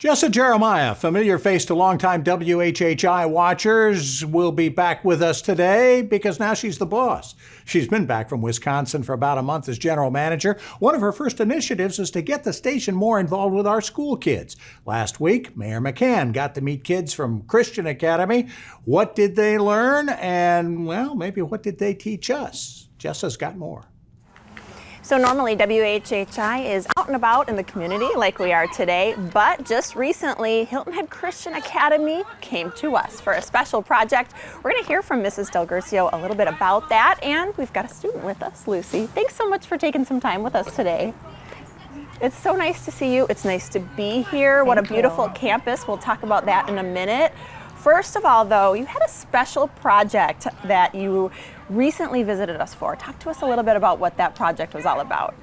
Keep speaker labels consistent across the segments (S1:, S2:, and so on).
S1: Jessa Jeremiah, familiar face to longtime WHHI watchers, will be back with us today because now she's the boss. She's been back from Wisconsin for about a month as general manager. One of her first initiatives is to get the station more involved with our school kids. Last week, Mayor McCann got to meet kids from Christian Academy. What did they learn? And, well, maybe what did they teach us? Jessa's got more.
S2: So normally WHHI is out and about in the community like we are today, but just recently Hilton Head Christian Academy came to us for a special project. We're going to hear from Mrs. Del Gurcio a little bit about that, and we've got a student with us, Lucy. Thanks so much for taking some time with us today. It's so nice to see you. It's nice to be here. What a beautiful campus. We'll talk about that in a minute. First of all, though, you had a special project that you recently visited us for. Talk to us a little bit about what that project was all about.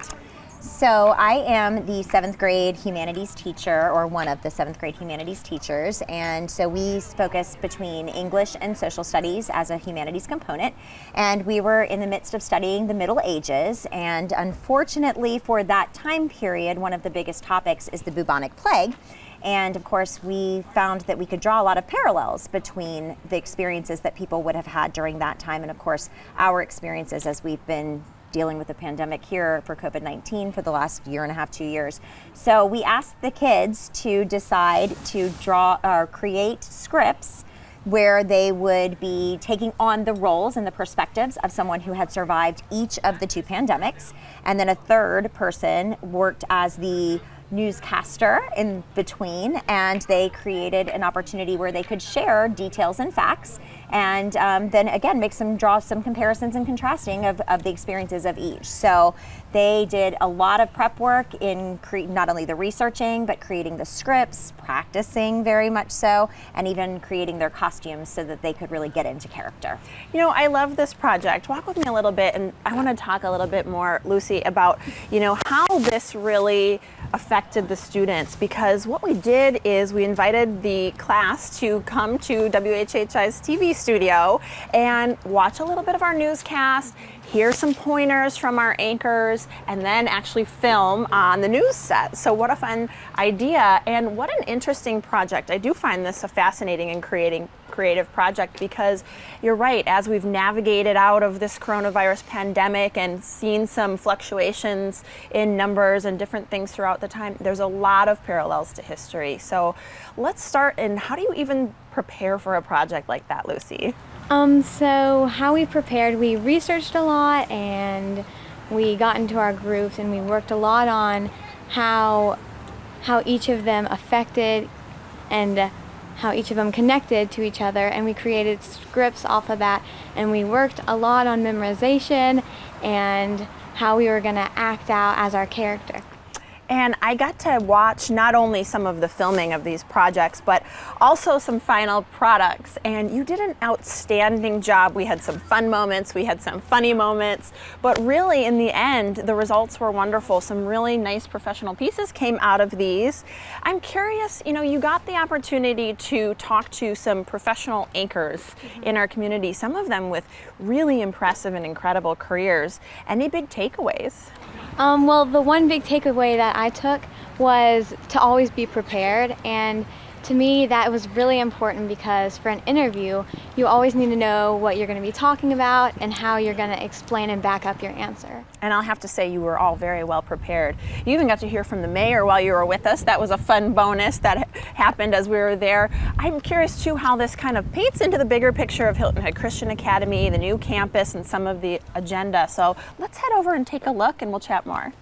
S3: So I am the 7th grade humanities teacher, or one of the 7th grade humanities teachers, and so we focus between English and social studies as a humanities component, and we were in the midst of studying the Middle Ages, and unfortunately for that time period, one of the biggest topics is the bubonic plague. And of course, we found that we could draw a lot of parallels between the experiences that people would have had during that time and of course, our experiences as we've been dealing with the pandemic here for COVID-19 for the last year and a half, 2 years. So we asked the kids to decide to draw or create scripts where they would be taking on the roles and the perspectives of someone who had survived each of the 2 pandemics. And then a third person worked as the newscaster in between, and they created an opportunity where they could share details and facts and then again draw some comparisons and contrasting of the experiences of each. So they did a lot of prep work in not only the researching but creating the scripts, practicing very much so, and even creating their costumes so that they could really get into character.
S2: You know, I love this project. Walk with me a little bit, and I want to talk a little bit more, Lucy, about how this really affected the students, because what we did is we invited the class to come to WHHI's TV studio and watch a little bit of our newscast, hear some pointers from our anchors, and then actually film on the news set. So what a fun idea, and what an interesting project. I do find this a fascinating and creative project, because you're right, as we've navigated out of this coronavirus pandemic and seen some fluctuations in numbers and different things throughout the time, there's a lot of parallels to history. So let's start, and how do you even prepare for a project like that, Lucy?
S4: So how we prepared, we researched a lot and we got into our groups and we worked a lot on how each of them affected and how each of them connected to each other, and we created scripts off of that, and we worked a lot on memorization and how we were going to act out as our character.
S2: And I got to watch not only some of the filming of these projects, but also some final products. And you did an outstanding job. We had some fun moments, we had some funny moments, but really in the end, the results were wonderful. Some really nice professional pieces came out of these. I'm curious, you got the opportunity to talk to some professional anchors in our community, some of them with really impressive and incredible careers. Any big takeaways?
S4: Well, the one big takeaway that I took was to always be prepared, and to me that was really important, because for an interview you always need to know what you're going to be talking about and how you're going to explain and back up your answer.
S2: And I'll have to say, you were all very well prepared. You even got to hear from the mayor while you were with us. That was a fun bonus that happened as we were there. I'm curious too how this kind of paints into the bigger picture of Hilton Head Christian Academy, the new campus, and some of the agenda. So let's head over and take a look and we'll chat more.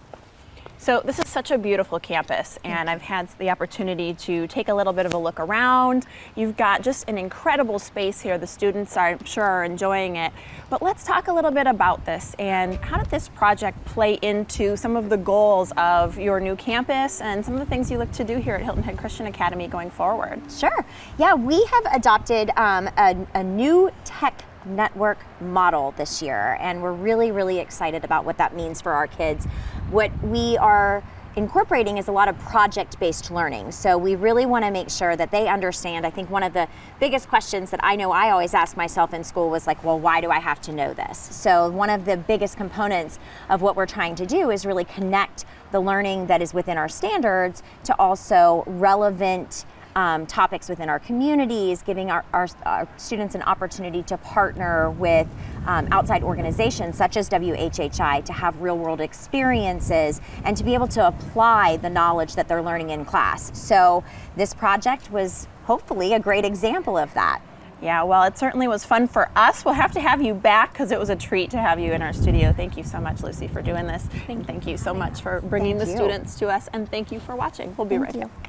S2: So this is such a beautiful campus, and I've had the opportunity to take a little bit of a look around. You've got just an incredible space here. The students, I'm sure, are enjoying it. But let's talk a little bit about this, and how did this project play into some of the goals of your new campus and some of the things you look to do here at Hilton Head Christian Academy going forward?
S3: Sure. Yeah, we have adopted a new tech network model this year, and we're really excited about what that means for our kids. What we are incorporating is a lot of project-based learning. So we really want to make sure that they understand. I think one of the biggest questions that I know I always ask myself in school was like, well, why do I have to know this? So one of the biggest components of what we're trying to do is really connect the learning that is within our standards to also relevant topics within our communities, giving our students an opportunity to partner with outside organizations such as WHHI to have real world experiences and to be able to apply the knowledge that they're learning in class. So this project was hopefully a great example of that.
S2: Yeah, well, it certainly was fun for us. We'll have to have you back because it was a treat to have you in our studio. Thank you so much, Lucy, for doing this. Thank you so much for bringing the students to us, and thank you for watching. We'll be right back.